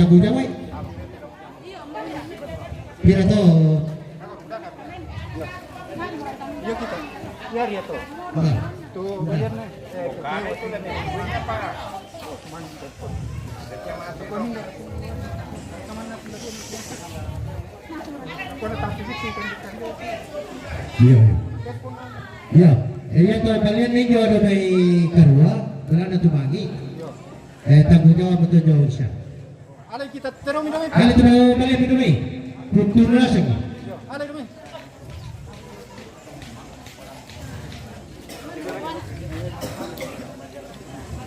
Tabu Jawa. Pira to? Iya kita. Iya dia tuh. Tuh bayar nih. Bukan itu dan ini apa? Oh, mantap. Iya. Iya. Iya tuh kalian nih jual dari Karua, berada tuh pagi. Tanggung jawab betul jauh sih. Ada kita terus minum. Kalian terus kalian minum nih. Turun langsung. Ada minum.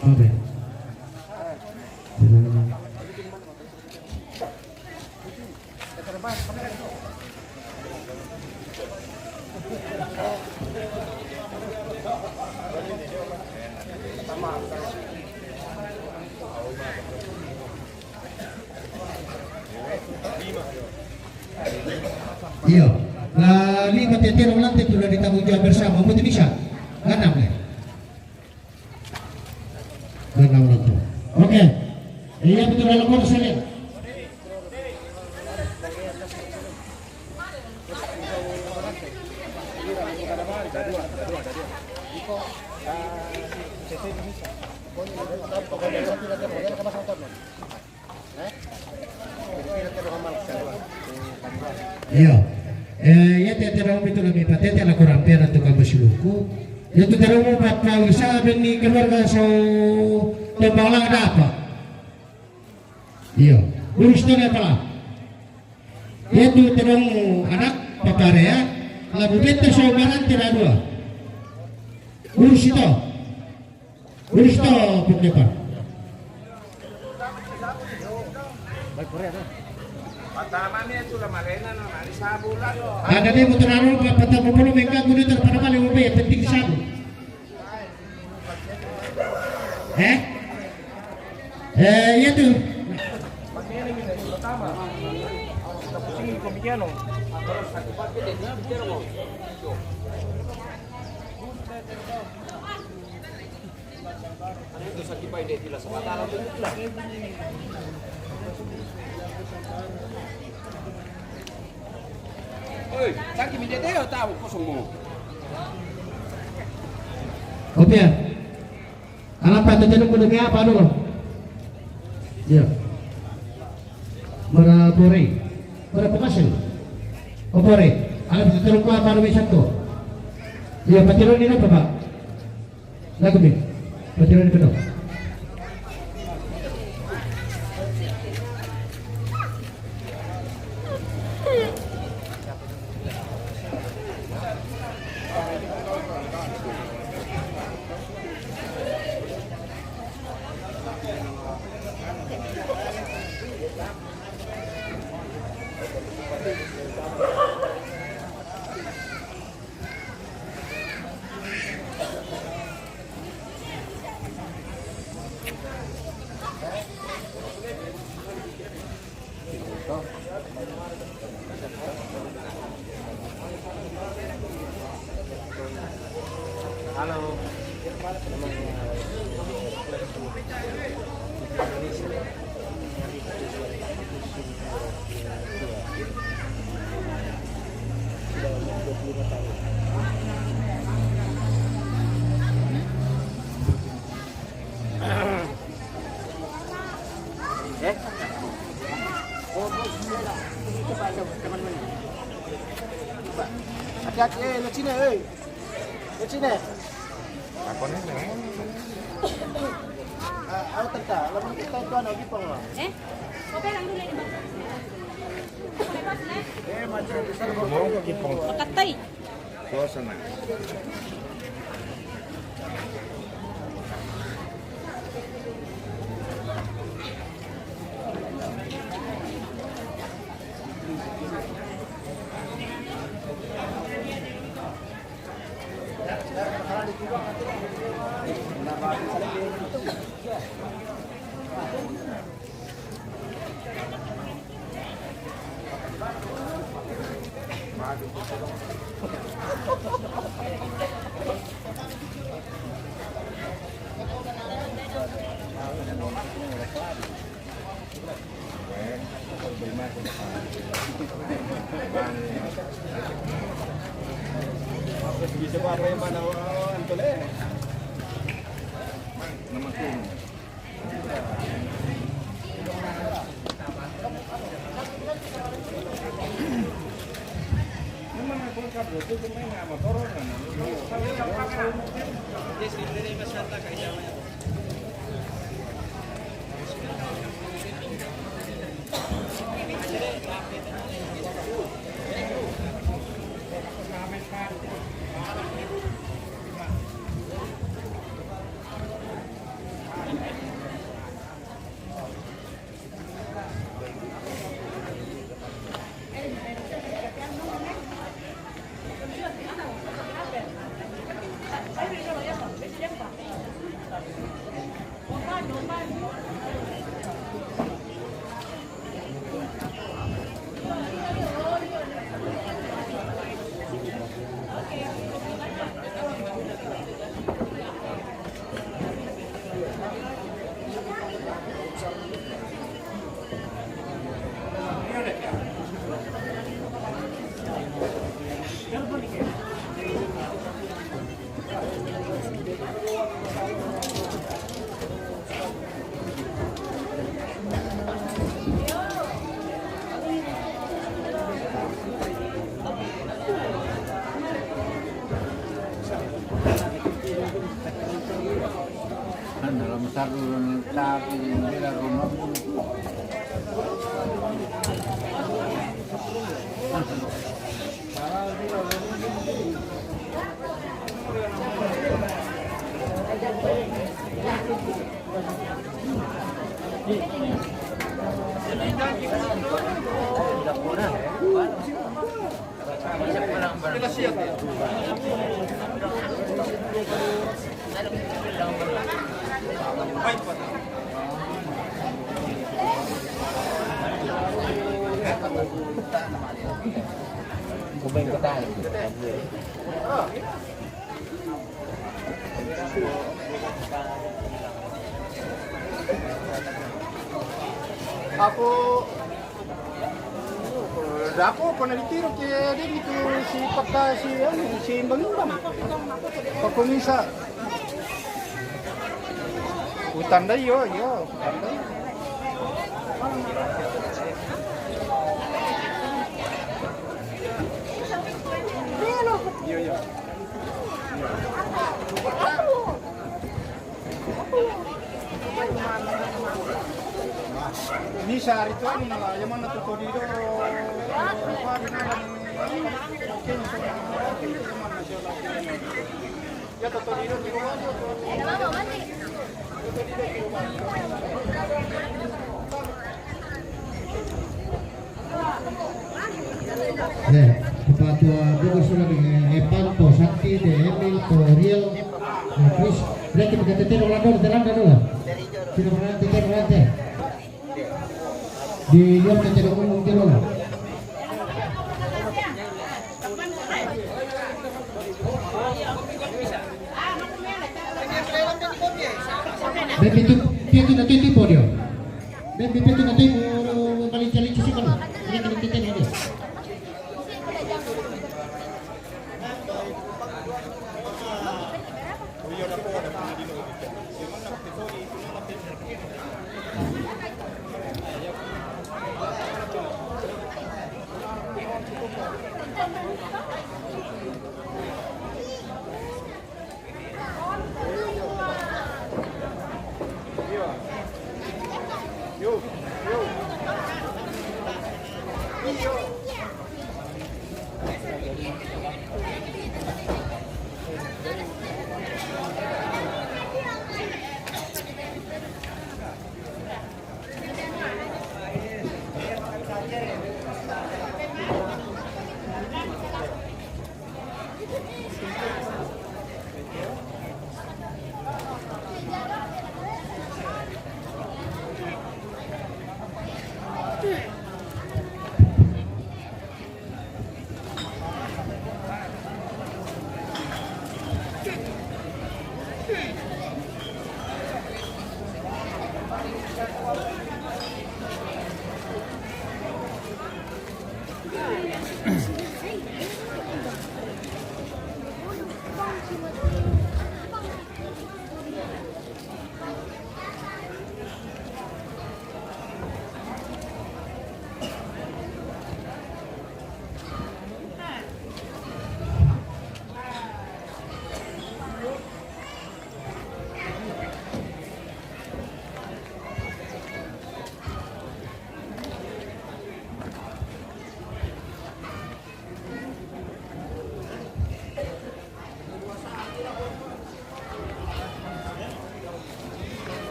Oke. Iya. Nah, ini materi orang lantai sudah ditanggung jawab bersama. Betul bisa? Ganam ya? Ganam itu. Oke. Iya betul dalam kursus ini. Iya. Ya tidak itu lebih patente la kurang pera tu kan bersyukur. Ya tu tidak mau bapak bisa bini keluarga so tembalang ada apa? Iya. Urus tu apa lah? Ya tu tidak anak papare ya. Lalu bete so baran tidak dua. Urus itu. Urus itu pokoknya. Baik Korea tuh. Patamannya itu lah malena no, nari sabu lah. Ada dia betul naruh patah puluh mereka guna terpada paling lebih penting sabu. Ya tu. Pertama. Kita pusing komikiano. Itu sakit pai dia tidak sebatang itu lah. Oi, sakit mi dia tahu kosong mo. Oke. Anak pada jangan mendengar apa dulu? Ya. Merabore. Berapa kasih? Opore. Alam itu terus apa lebih satu? Ya, patiron ini apa Pak? Lagu ni. Patiron ini penuh. Halo. Hati-hati lihat sini Lihat sini. Apa nih? Ano tagta? Alam mo kita ito ano gipang mo. Okay lang dulu ini bang. Mau kipong Makatay. suasana. Bisa apa yang mana antol eh? Dalam sarung tapi bila rumah Ako pernah ditiro kaya din itu si Pagka si Bangindam. Pagkumisa. Utanda yo. Yo. Ini sehari itu anu nala, yang mana tuh kodido ya tuh kodido di rumah Ketua Bogor sudah Epanto, Sakti, Emil, Toriel, Chris, berarti kita tetap Orlando dulu. Tidak pernah tetap di luar kecil umum kilo. Begitu nanti tipe dia. Begitu nanti paling cari sisi mana? Ini kita titik ada.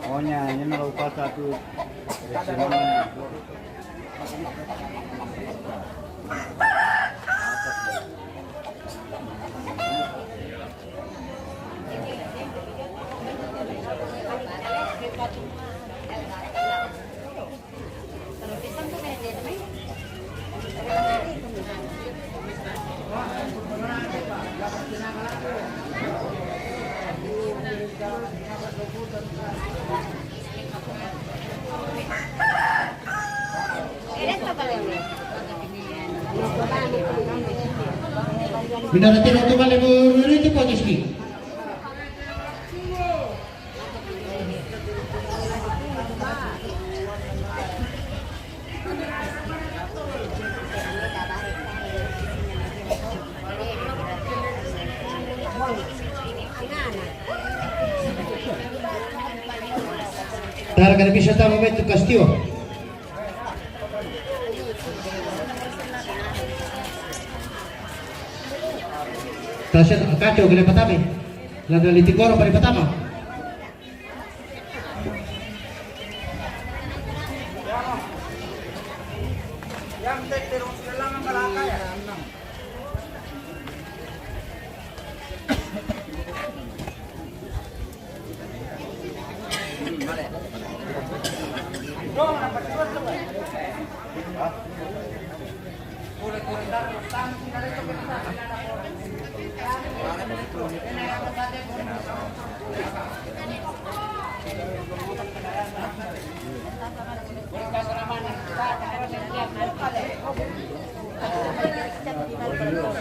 Pokoknya ini lupa satu. Bina natin ang tumali mo rito po, Jiski. Tara ka na bisa tayo momento, Castillo. Tasya kacau gila patami. Lada litikoro pari patama. Yang terus dalam kalaka ya.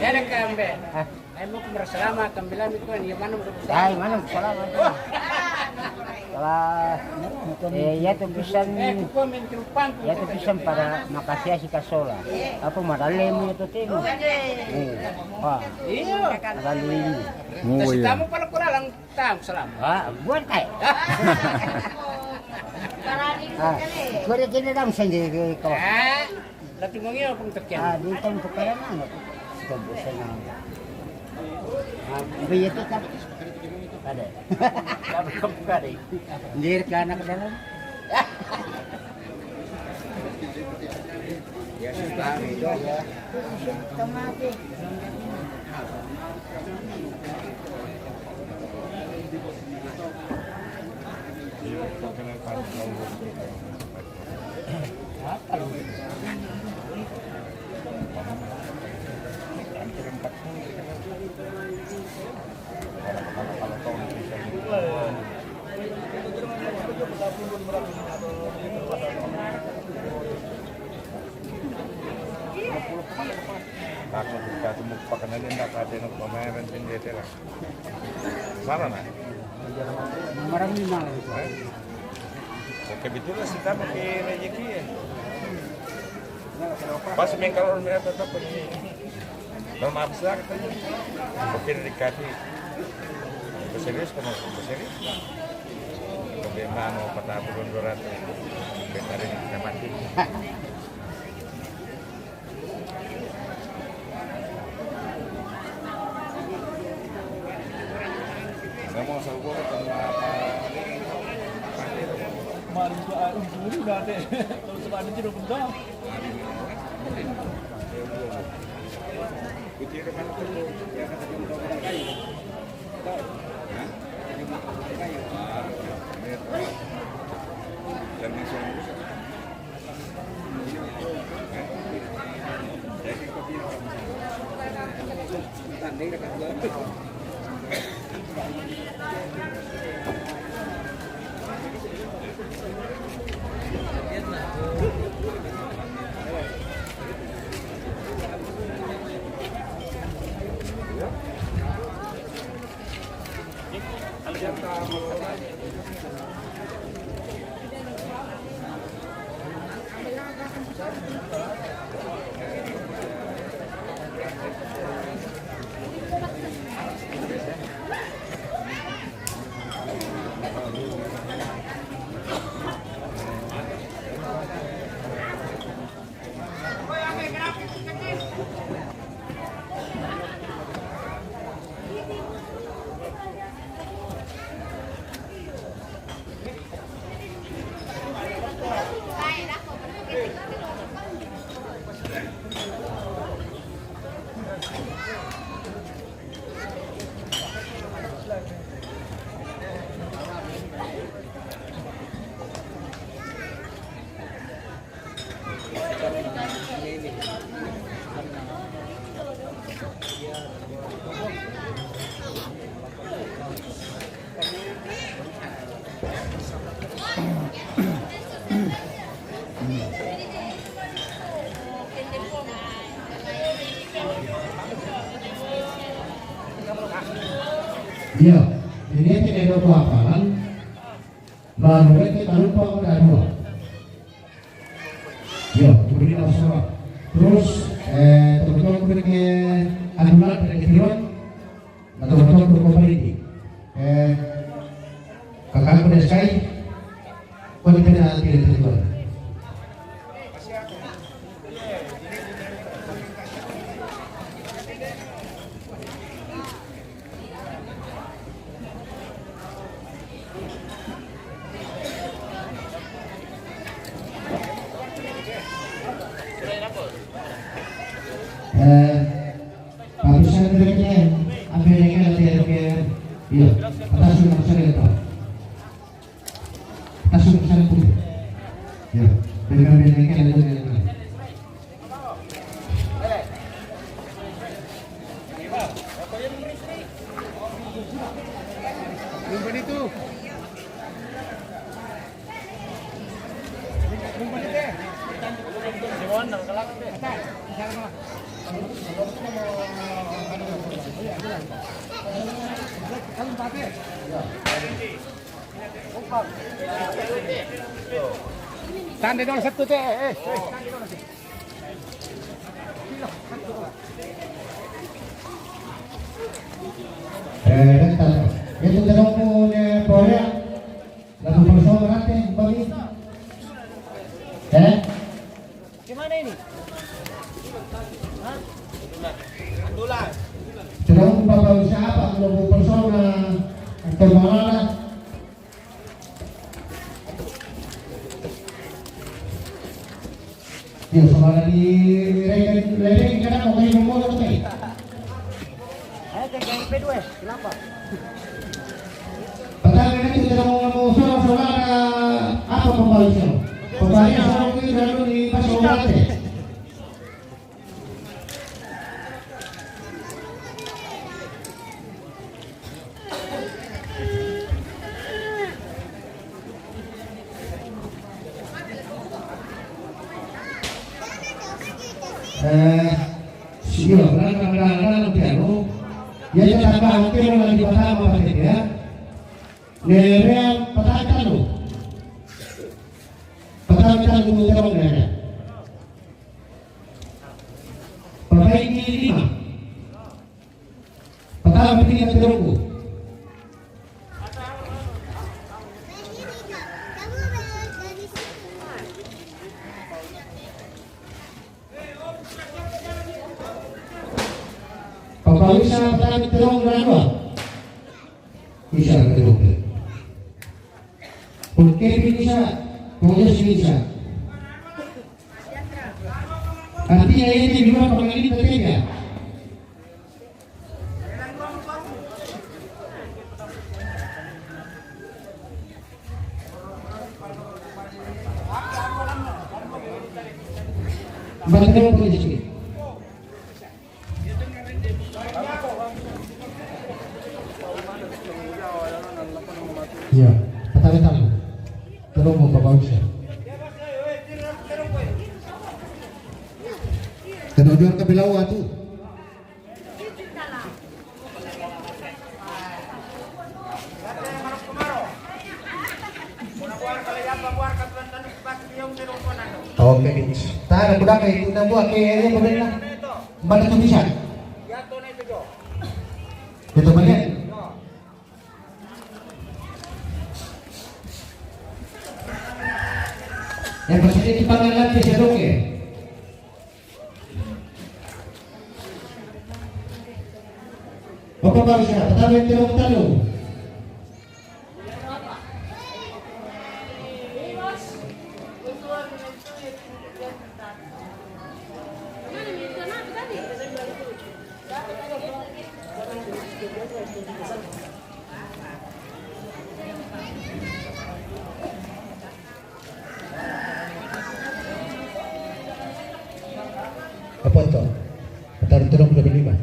Ada kambe. Ay mo kumrasama kambilan ko ni manong ko. Ay, manong salamat. Ya tu pisan Ko men trupan ko. ya tu pisan para makasih si Kasola. Apa madale mo ito timo? Wah, Iyo. madale ini. Kasi tamo pala ko lang tam salam. Buat kay. Kore kini dang sendiri ko. Lati mo ngiyo kung takyan. Dito mo kaya na. Ito bosan na. Bayat ka. Ada. Dapat ka buka deh. Ndir ka na kadalan. Ya sudah itu ya. Ako dikasih mukpakan aja nggak ada yang pameran sendiri lah. Salah nak? Marami na ito. Oke betul lah kita pakai rezeki ya. Pas main kalau mereka tetap pergi. Kalau maaf sih katanya. Oke dikasih. Berserius kamu berserius. Bagaimana mau 40 200 betari nggak mati. Mau sawo sama apa? Kemarin tuh udah udah deh. Kalau sekarang itu udah benda. Putih ke mana tuh? Ya kata orang kayu. Dan langsung jadi kopi. Iya, ini tidak ada pelafalan, lalu kita lupa udah dua. Iya, kemudian asal terus teman-teman kemudian anulan dari ketiwan atau teman-teman berkomunikasi. Kakak pada sekali, boleh kita nanti dari ketiwan. Pabrisan direknya, akhirnya nanti ada iya, atas sudah saya itu, atas sudah saya pun, ya, dengan direknya ada direknya. Lumpan itu. Lumpan itu. Siwan nang kelak deh. Tanda dulu satu teh. Itu kita punya proyek lagu bersama nanti bagi, Gimana ini? Andulan. sedang bapak siapa lagu bersama atau mana? Ya soalnya di lereng kadang mau main bola tuh nih. Ayo ke GP2, kenapa? Pertama ini kita mau saudara apa pembalisnya? Pembalisnya sama itu lalu di pas obatnya. Iya, kadang-kadang piano, ya tambah hampir lagi pertama pakai ya. Lereng petakan lo, petakan dulu terong lereng. Perbaiki 5, petakan pentingnya terunggu. Bisa petani terong berapa? Bisa terong. Oke bisa, proses bisa. Artinya ini juga pengen ketiga. Bantu polisi. Iya, betul. Terus mau bawa usia. Ketujuan ke Bilawa tuh. Oke, tahan budak kayak kita buat kayaknya bener lah. Mana tuh bisa? Itu banyak. Yang pasti di panggilan bisa dong ya. Apa bangsa? Betul betul betul. Apa itu? Betul betul lebih lima.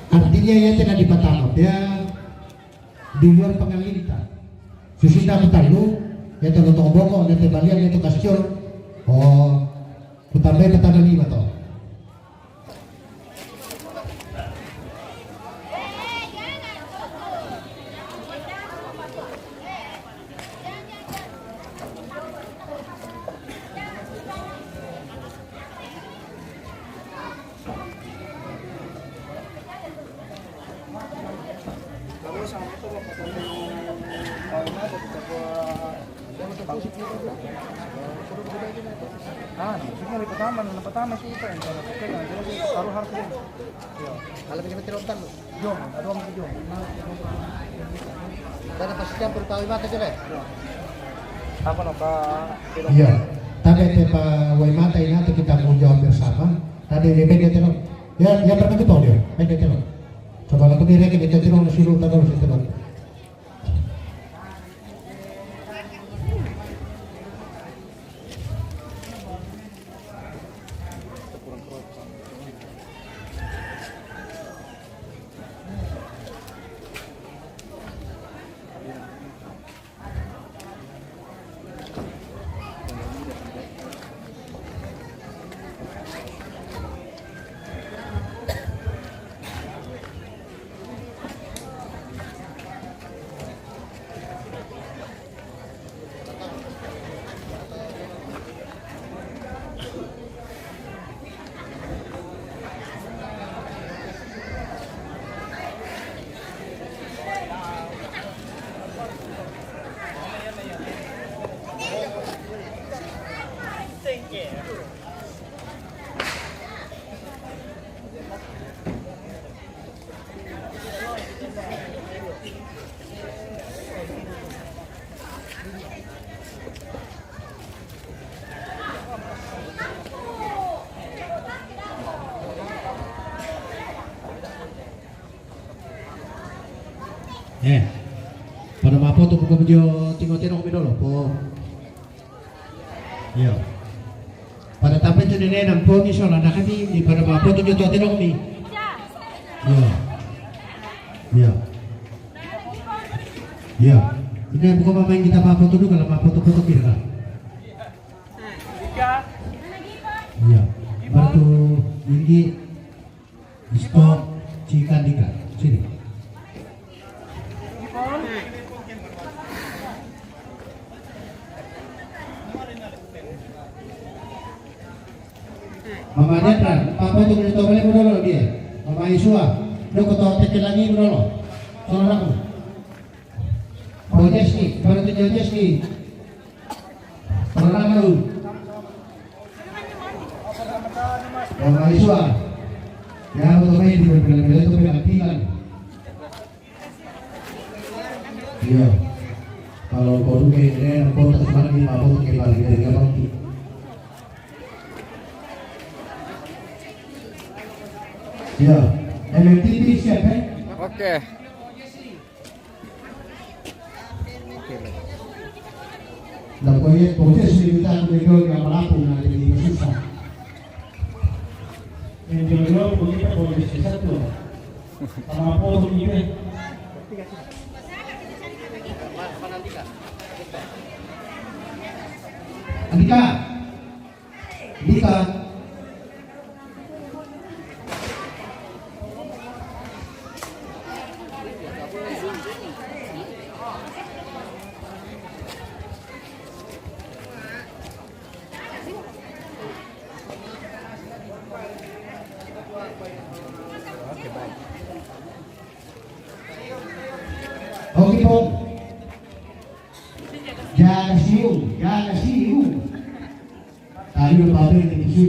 Artinya ya tidak dibatalkan ya di luar pengalita susunya betalu ya itu untuk boko ya itu balian ya itu kascur oh utama petanda lima toh pertama sih itu yang jadi taruh harus ini. kalau bisa tirotan lo Jom, ada orang jom. dan pasti campur tahu mata jelek Apa no Pak? iya tadi Pak Waimata ini nanti kita mau jawab bersama tadi dia pegang telur ya pernah betul dia pegang telur coba lalu dia kita telur nasiru taruh situ telur pada mapo tuh buka video tinggal-tinggal dulu po iya pada tampil tuh nenek nampo ni soal anak kami di pada mapo tuh tinggal-tinggal mi iya iya ini bukan main kita mapo tuh dulu kalau mapo tuh foto kira iya baru tinggi stop cikan dika sini Mama Detran, Papa itu beritahu balik dulu dia. Mama Isua, lu ketawa tekel lagi dulu. Soalnya aku. Oh Jesni, baru tinggal Jesni. Pernah lu. Mama Isua, ya betul main di berbeda-beda itu pegang tilan. Iya. Kalau kau tuh kayak kau tak semangat di mabuk kayak balik dari kapal. Iya. MMTV siap kan? Oke. Lah proyek proses militan legal yang melampung nanti di susah. Yang jual kita boleh satu. Sama apa ini? Andika. Andika. Oke, Pong. Jaga siu. Tadi berapa yang diisi?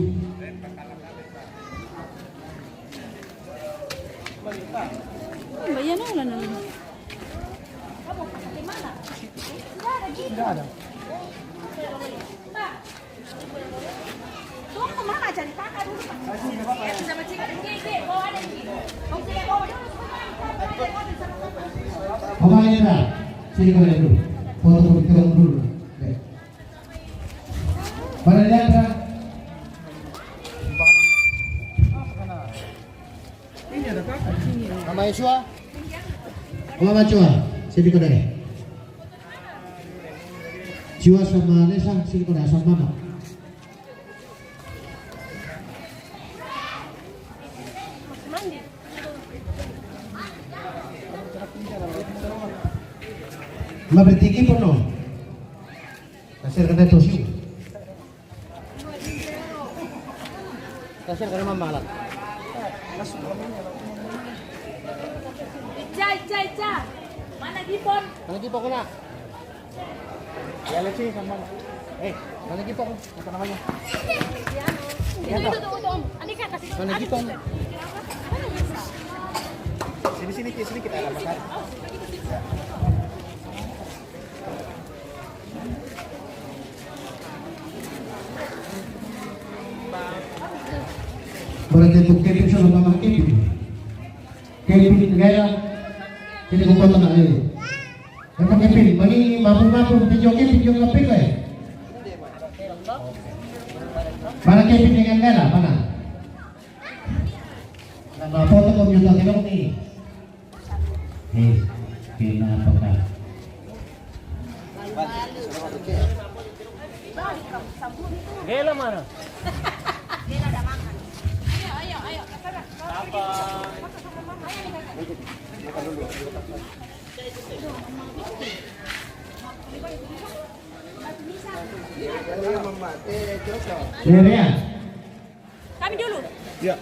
Bayan wala na lang. Tidak ada. Doon kemana cari kakak dulu Pak? Sama cik, bawa ada di sini. Oh, sini bawa dulu. Pokoknya dah. Sini kau lihat dulu. Foto kita dulu. Mana lihat dah? Mama Yesua. Mama Chua, sini kau dari. Chua sama Nesa, sini kau dari sama Mama. Mandi. Mama bertinggi pun no. Kasih kena tosi. Kasih ke mama lah. Ica. Mana Gipon? Mana Gipo ko na? Ya let's see sama. Mana Gipo ko? Apa namanya? Itu. Andika kasih. Mana Gipo? Mana bisa? Sini kita akan makan. Berarti untuk Kevin sama Mama Kevin negara. Jadi kau potong aja. Mama Kevin, mani mampu video Kevin yang lebih kaya. Mana Kevin dengan negara mana? Nama foto komputer kita ni. Kenapa kah? Gela mana? Dia ada makan. Ayo. Kesana. Apa? Sebenarnya, Kami dulu. Ya.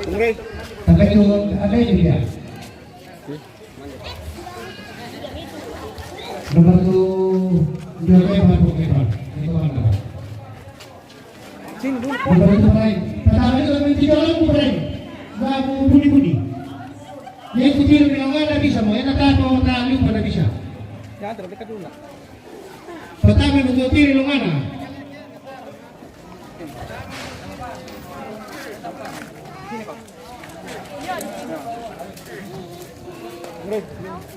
Tunggu. sampai tu ada ini dia. Nomor tu dua baru Kevin. Itu mana? Sini dulu. Nomor itu lain. Pertama itu kami tiga orang berani. Babu budi. Yang kecil bilang ada bisa, mau enak atau tak lupa ada bisa. Ya, terdekat dulu nak. Pertama untuk tiri lu mana? Tunggu.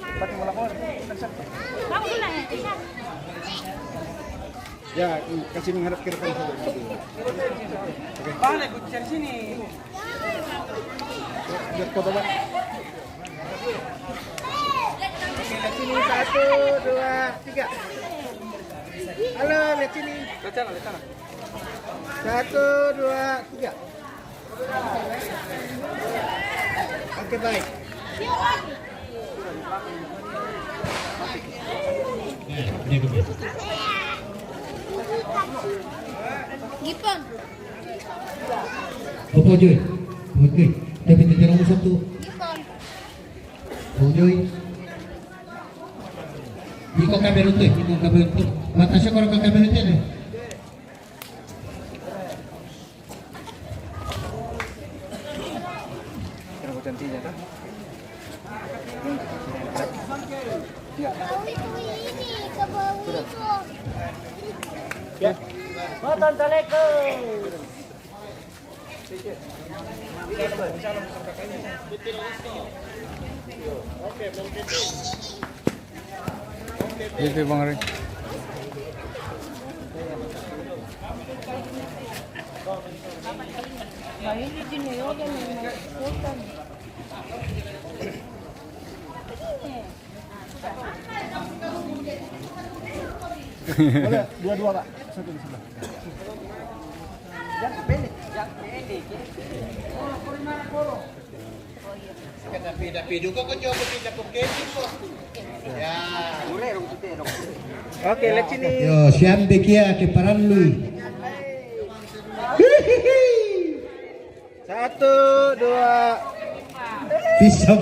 Pakai bola kor. Kamu dulu lah. Ya, kasih menghadap ke depan saja. Oke. Balik cari sini. Biar kau bawa. Oke, lihat sini 1, 2, 3. Halo, lihat sini. Lihat sana. 1, 2, 3. Oke, baik. Gipon. Opo Joy. Oke. Tapi tidak nomor satu. Gipon. Opo Joy. Ikaw kamera tu. Batasnya kalau ke kamera tu ni. Kira cantiknya kan? Motor Taleko. Itu Bang Ri. Boleh dua-dua Pak. Satu di sebelah. Oke, lihat sini. Yo, siam bekia ke Paranlui. Satu, dua. Pisau.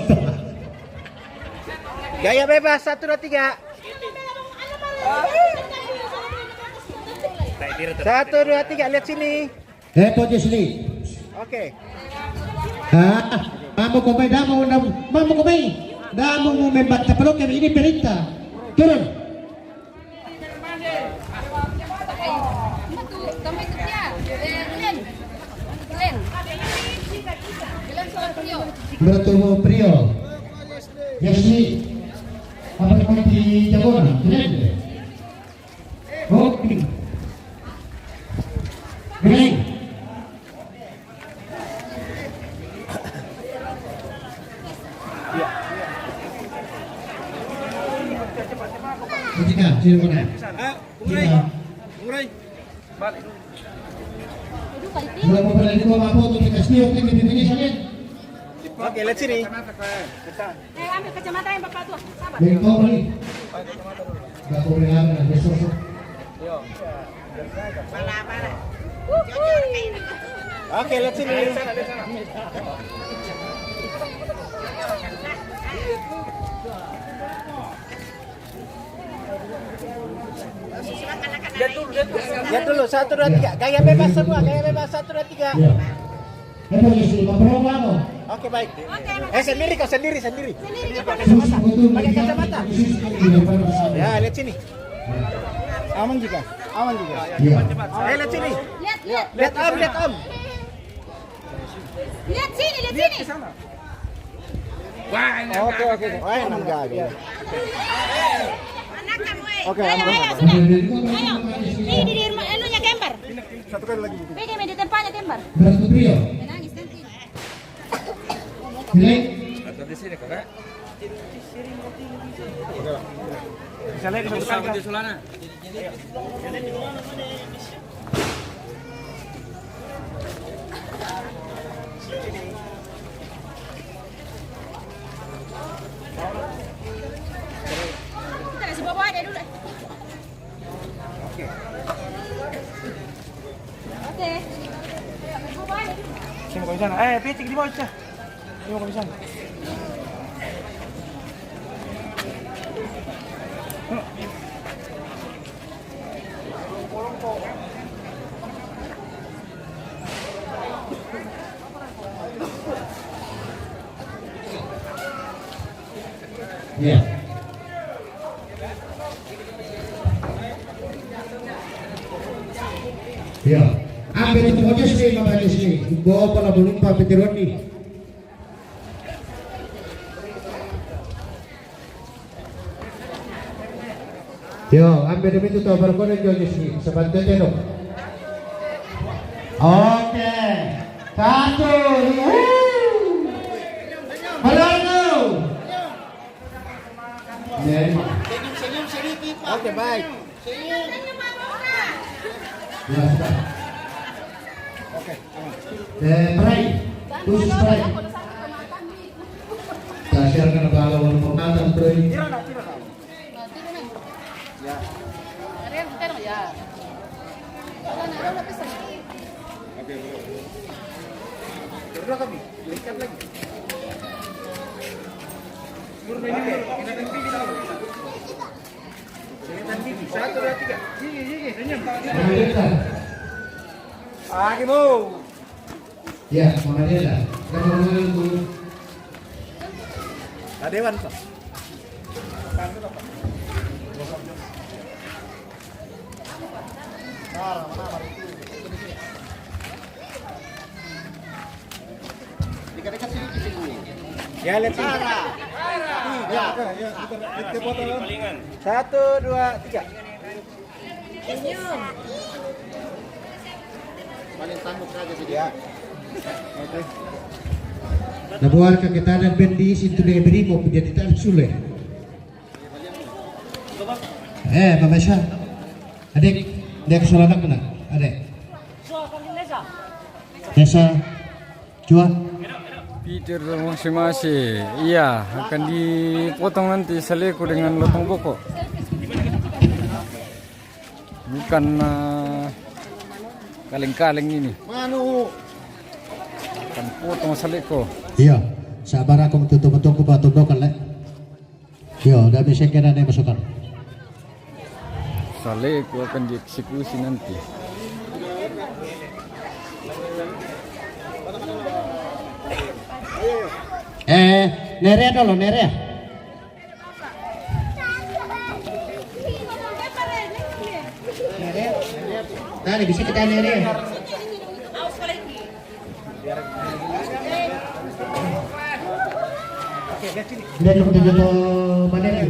Gaya bebas, 1, 2, 3. 1, 2, 3, lihat sini. Pojok sini. Oke. Mamu kumay, mamu kumay. Damo mo membanta pero kami ini perintah. Turun. Tambah itu dia. Len. Len. Bilang soal Tio. Bertemu Prio. Yasni. Apa yang di Jabona? Keren. Oke. Keren. Ketika, sini mana? Kalau mau berlari dua apa untuk dikasih oke di sini kalian. Oke, lihat sini. Ambil kacamata yang Bapak tuh. Sabar. Bengkok balik. Gak boleh lama besok. Oke, lihat sini. Lihat dulu, 1, 2, 3. Gaya bebas semua, gaya bebas 1, 2, 3. Ya. Posisi memperoleh lama. Oke, baik. Sendiri kau sendiri. Pakai kacamata. Ya, lihat sini. Aman juga. Ya. Lihat sini. Lihat. Lihat Om. Lihat sini. Oke. Wah, enam gaya. Anak kamu. Oke, Ayo, aman. sudah. Ayo. Ini di rumah enunya gambar. Satu kali lagi. Pegang di tempatnya gambar. Berapa Prio? Nangis nanti. Bilek. Atau di sini kok, Kak? Bisa lihat satu kali. Di Sulana. Kita kasih bawa aja dulu. Oke. Bawa aja dulu. Sini kau di sana. Pitik di bawah. Sini kau di sana. Ya. Ya. Ambil itu aja sih Bapak sini. Bawa pala belum Pak Petironi. Yo, ambil demi itu tahu berkode jual sini. Sebantu dong. Oke. 1, 2. Halo. Oke, baik. Ya, sudah. Pray. Khusus pray. Dasar kena bawa pematan pray. Berdua kami. Lihat lagi. Satu, dua, tiga. Gigi, senyum. Akimu. Ya, Manadela. Kamu dulu. Adewan, Pak. Ya, lihat sini. Satu, dua, tiga. Ya. Oke. Nabuar ka kita ng bendis into the beri mo jadi tak sulit. Mama Syah. Adik, dia kesalahan mana? Adik. Desa. Cua. Peter masih iya akan dipotong nanti seleku dengan lotong boko. Bukan kaleng-kaleng ini. Akan potong seleku. Iya, sabar aku betul-betul ku batu kan le. Iya, udah bisa kena nih masukkan. Seleku akan dieksekusi nanti. Nerea dulu, Nerea. Tadi bisa kita Nerea. Dia tuh betul mana nih?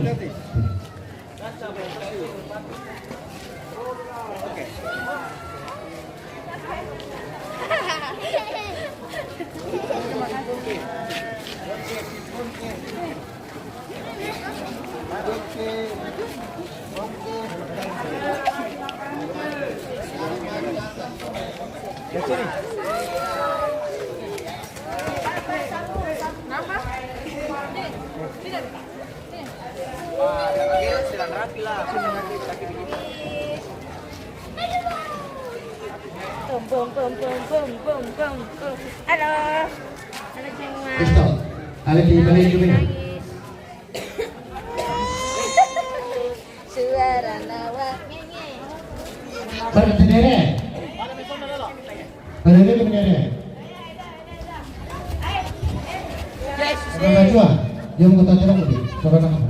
Halo. Halo semua. Kristo, alih di balik dulu. Suara lawak nyanyi. Pada Nerea. Pada Nerea. Mama Cua, dia mau tanya lagi. Coba nama.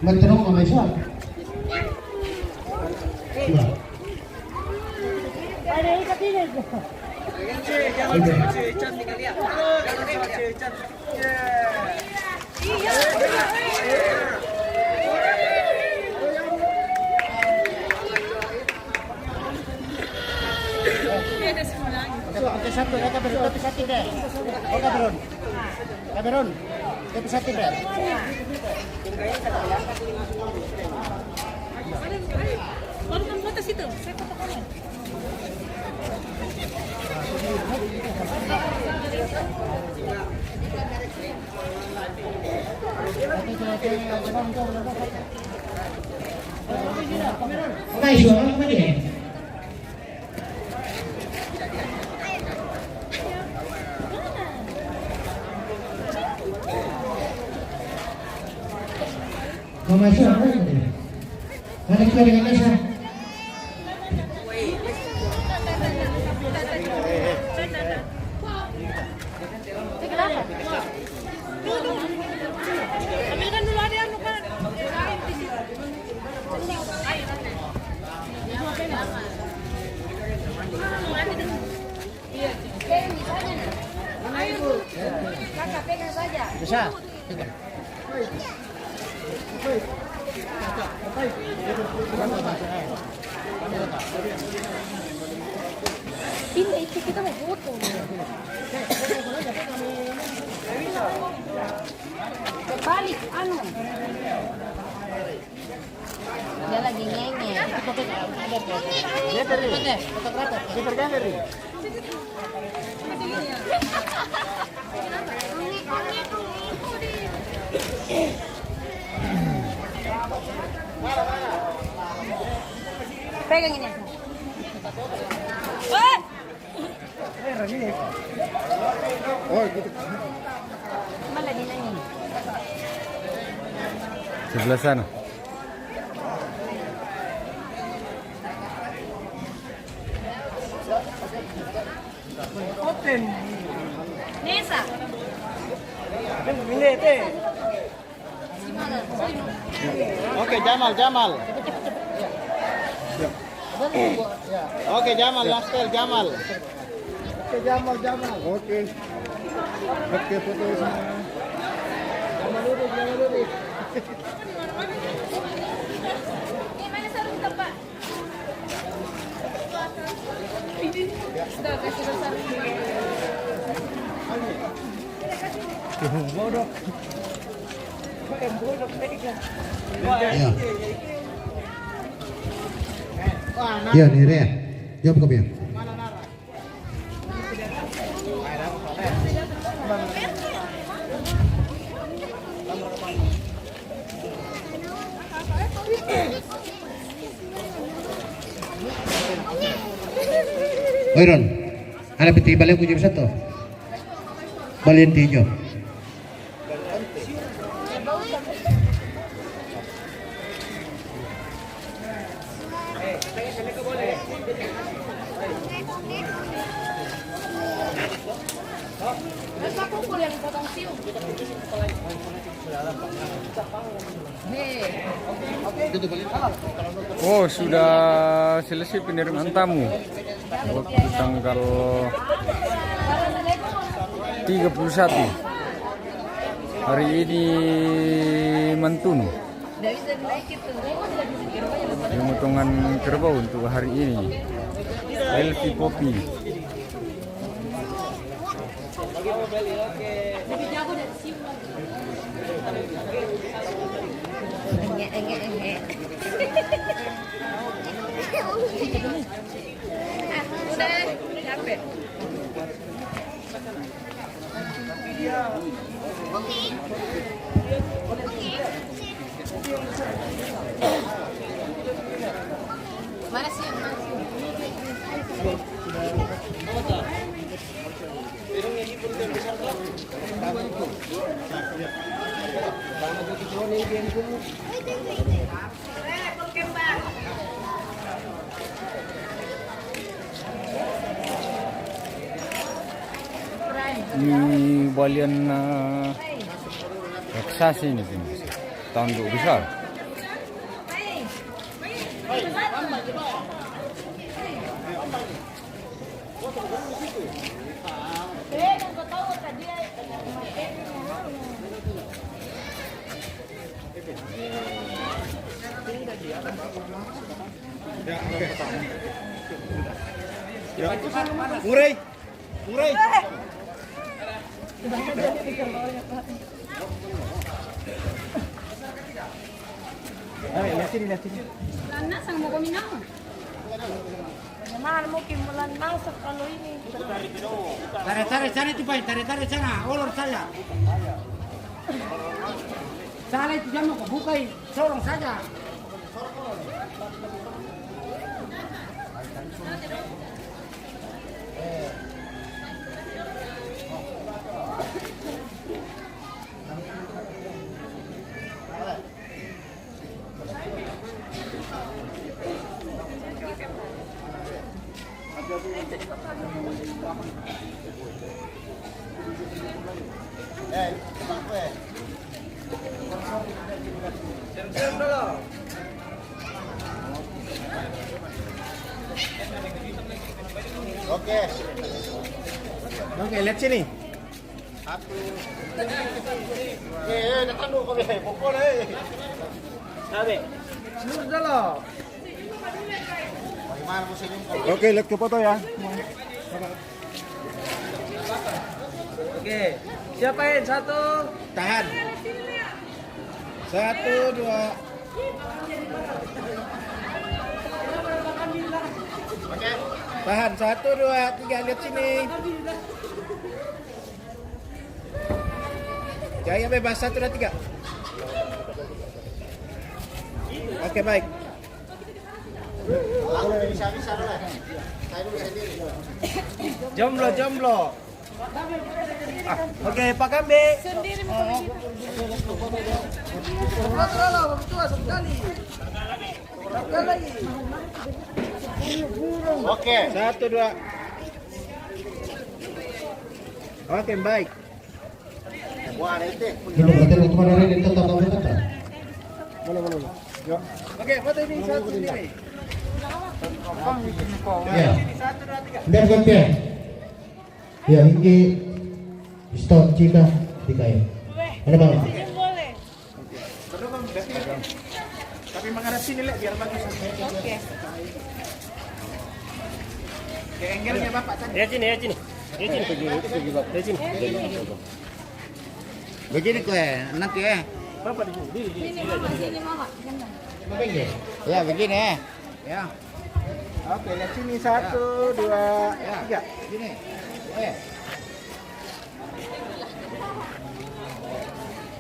Menterong Mama Cua. Ada ikat ini. Satu, tapi satu deh. Oh, Kamerun, tapi satu deh. Kalau kamu foto situ, saya foto kamu. Guys, orang apa dia? Mama Cua apa dia? Mana Cua dengan Nesa? Ambilkan dulu ada yang bukan. Ayo, kakak pegang saja. Bisa. Ini itu kita mau foto. Balik, anu. Dia lagi nyanyi. Lihat dari. Super gallery. Pegang ini. Wah! Oh, gitu. Mana dia nyanyi? Sebelah sana. Nesa. Oke, Jamal. Oke, Jamal, Lastel, Jamal. Oke. Oke, foto semua. Mana sarung tempat? Sudah kasih sarung. Ya, ni Rea. Jom kau biar. Oi Ron, ada peti balik jam 1. Balik tijo. Terus aku kuliah yang potong siung. Oh, sudah selesai penerimaan tamu. Waktu tanggal 31. Hari ini Mantun. Pemotongan kerbau untuk hari ini. Elvi Popi. Lebih jago dari siung. Udah capek. Mana sih? Ini balian raksasa ini tanduk besar. Murai. Lihat sini. Lana sang mau kominang. Mahal mo kimulan masuk kalau ini. Tarik sana itu Pak, tarik sana, ulur saja. Sana itu jangan mau buka, sorong saja. Oke, lihat sini. Datang dulu kau pukul Sabe. Seluruh dulu. Bagaimana musim? Oke, lihat ke foto ya. Oke, siapa yang satu? Tahan. 1, 2. Oke. Tahan 1, 2, 3 lihat sini. Jaya bebas 1, 2, 3. Oke baik. Bisa lah. Saya dulu sendiri. Jomblo. Oke, Pak Kambe. Sendiri Oke, 1, 2. Oke, baik. Kita berarti untuk mana ini tetap kamu tetap. Boleh. Yuk. Oke, foto ini satu sendiri. Ya. Biar gantian. Ya, ini stone jika dikai. Ada bang? Boleh. Tapi menghadap sini, Lek, biar bagus. Oke. Ke angle-nya Bapak tadi. Ya sini. Begini kue, nanti Bapak di sini. Sini mama, sini mama. Gendong. Ya, begini ya. Oke, lihat sini 1, 2, 3. Gini.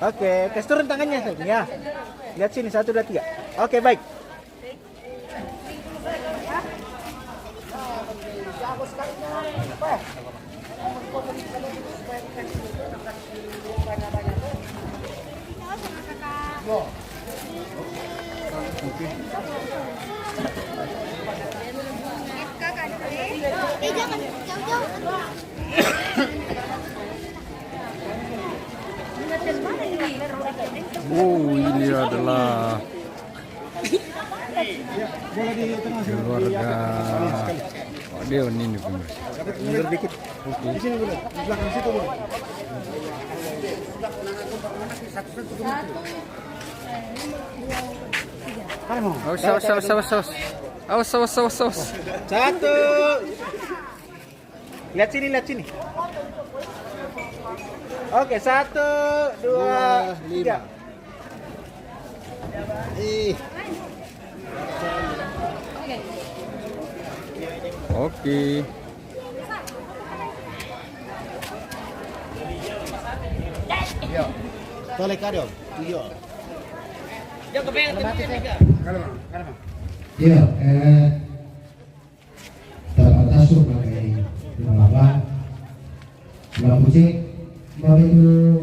Oke, tes turun tangannya sayang ya. Lihat sini 1, 2, 3. Oke, baik. Jangan jauh-jauh. Ini adalah keluarga Pak Deon ini pemirsa. Mundur dikit. Di sini boleh. Di belakang situ boleh. Awas. 1. Lihat sini. Oke, 1, 2, 3. Oke. Toleh kado. Iya. Ya, dapat masuk pakai apa? Lampu cek, mau itu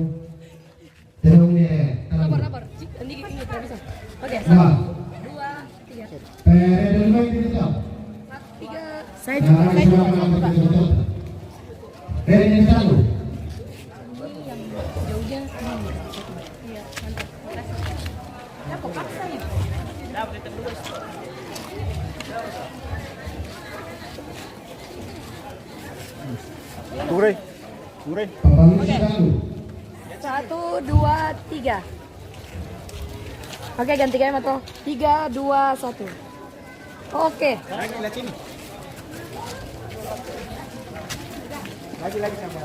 terungnya. Rapor. Nanti ini bisa. Oke. Nah, 2, 3. dulu itu kita. 3. Saya Nah, juga. ini sudah mengambil itu. Ini satu. Ini yang jauhnya ini. Iya, mantap. Makasih. Ya, kok paksa ya? Mureh. Pembangun satu. 1, 2, 3. Oke, ganti game atau 3, 2, 1. Oke. Lagi lihat sini. Lagi sama.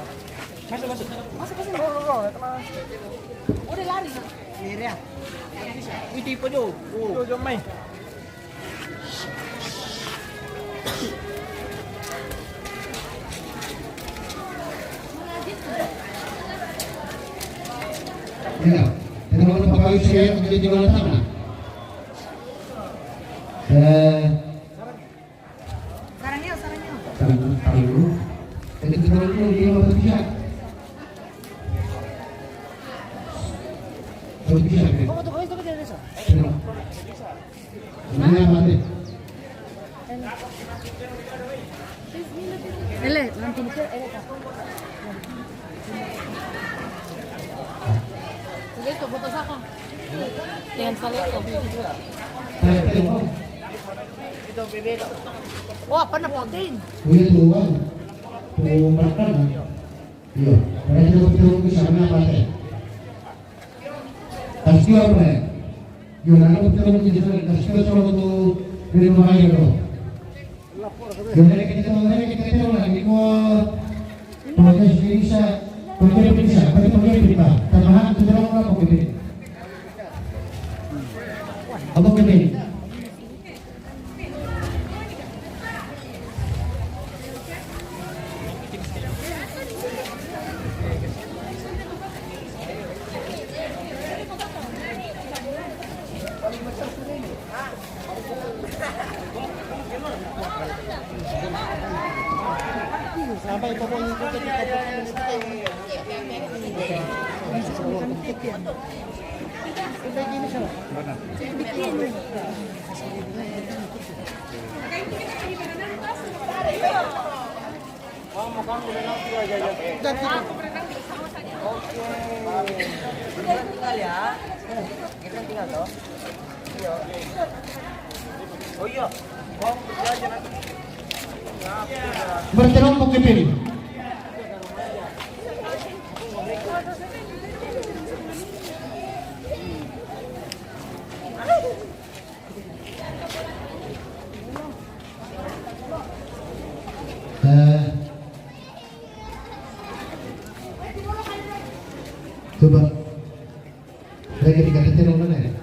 Masuk. Udah lari. Ini ya. Ini tipe jo. Jo main. Ya, kita mau pakai saya menjadi jualan tanah. Sarangnya. Tahu. Jadi kita dulu dia mau bisa. Bisa. Oh, tuh itu dia bisa. Mana mati? Ele, nanti itu tak. Itu foto saka. Dengan salito. Saya tengok. Itu bebe. Wah, pernah protein. Punya tuan. Tuan makan. Iya. Mereka itu bisa apa teh? Pasti apa ya? Yun, ano ko pero hindi sa pasti solo to pero mahal ko. Yun na kita hindi ko proses bisa pati pa. Tamahan ko dalawa ko pwede. Ako pwede. Sampai pokoknya itu ketika Kamu udah nanti aja ya. Aku berenang di sama saja. Kita tinggal ya. Kita tinggal toh. Iya. Oh iya. Kamu kerja nanti. Berkelompok kepil. Coba lagi dikatakan mana ya?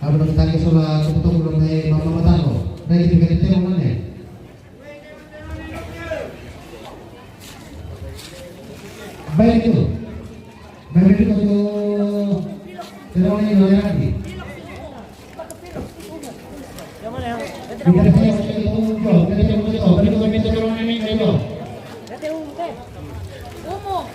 Apa nak tanya soal ketemu dengan mama matalo? Lagi dikatakan mana ya? Baik itu untuk terowongan yang lagi. Dikatakan itu terowongan ini itu. Umum.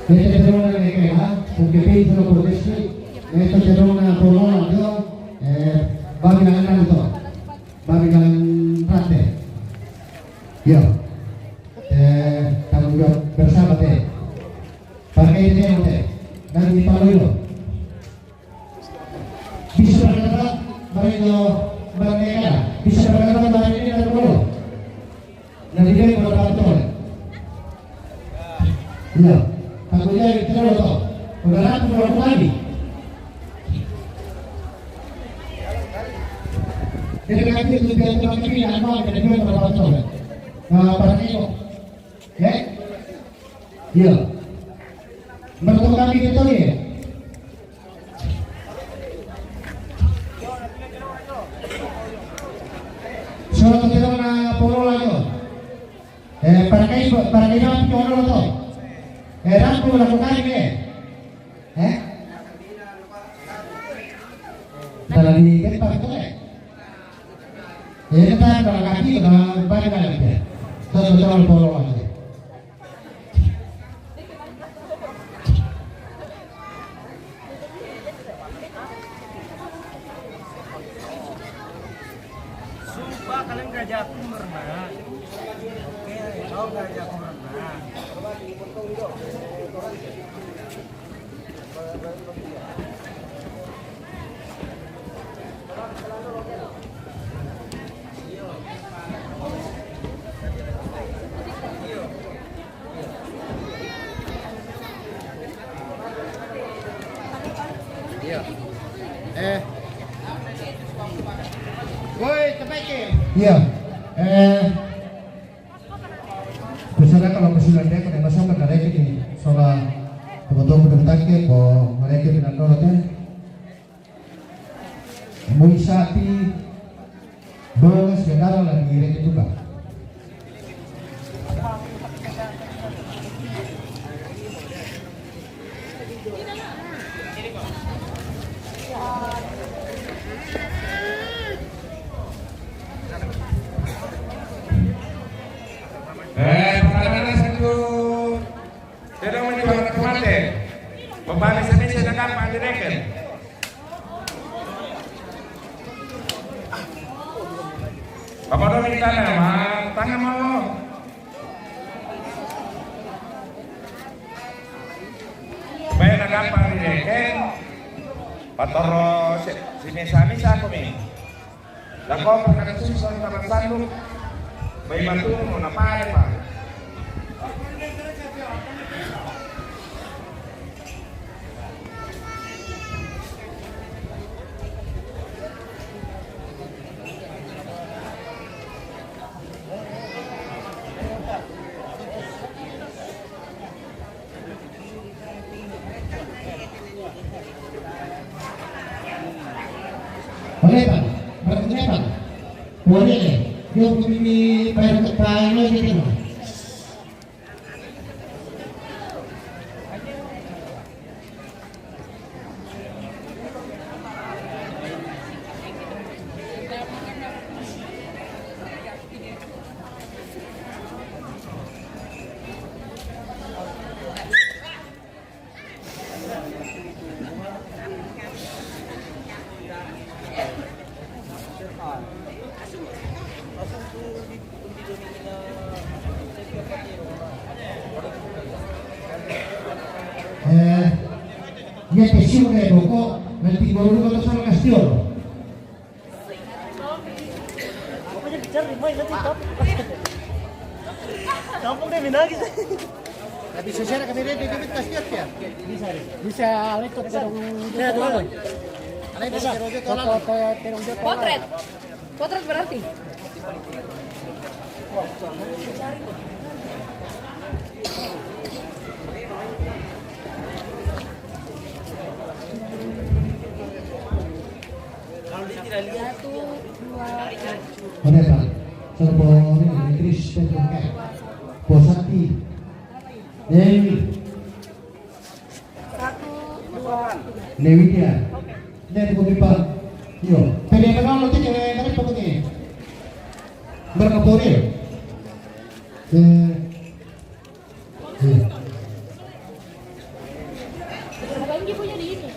Kita terowongan ini kaya, UGP itu produksi. Ito cenderung na polo itu bagian itu, bagian rate. Yo, tanggung jawab bersama deh. Pakai ini yang deh, dan di palu itu. Bisa berkata bagian mereka, bisa berkata bagian ini dan polo. Dan dia berkata betul. Yo, tanggung jawab itu loh. Udah rapi berapa lagi? Jadi kami itu biar teman kami amal kita juga berapa tahun. Pada itu, ya, iya. Bertemu kami itu ya. Soal kita na polo lagi. Para kayo cuma lo to. Ramu lakukan ini. Dalam di kita itu ya. Kita kalau kaki kita balik lagi ya. Betul polo lagi. Sumpah kalian gajah aku berenang. Oke, kau gajah aku berenang. Iya. Biasanya kalau kesulitan dia kena masuk ke dalam ini, soal kebetulan berdentangke, kok mereka tidak nolaknya. Muisati, belas negara lagi ini juga. Pertama satu tidak menjual kemana? Pembalik sini sedangkan Pak Direktur. Bapak dong minta nama, tangan mau. Baik nak Pak Direktur. Patoro sini misa kami. Lako perkara susah sama sanduk. Baik bantu mau apa Pak? Olepan, berkenepan. Boleh deh. Dia begini paano gitu. niente sione poco nel piccolo lungo da San Castiolo. Pokoknya bicara di mana nanti top. Kampung deh minagi. Tapi sosial kami ready kami pasti ya. Bisa deh. Bisa lekot terong. Ya, tuh. Alay bisa terong tolak. Potret. Potret berarti. Satu, dua, Mereka Sorboni, Chris Petrunke, Posati, Dewi, satu, dua, Lewidia, dan Bukipal. Yo, pwede ka lang lutin yung narin pa kundi. Berkapuri. Ngapain dia punya di ini?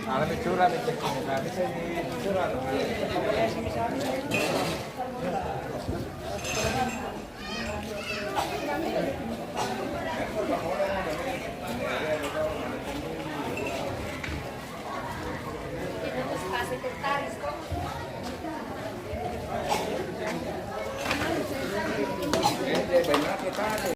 Alam curang itu nggak bisa dicurang.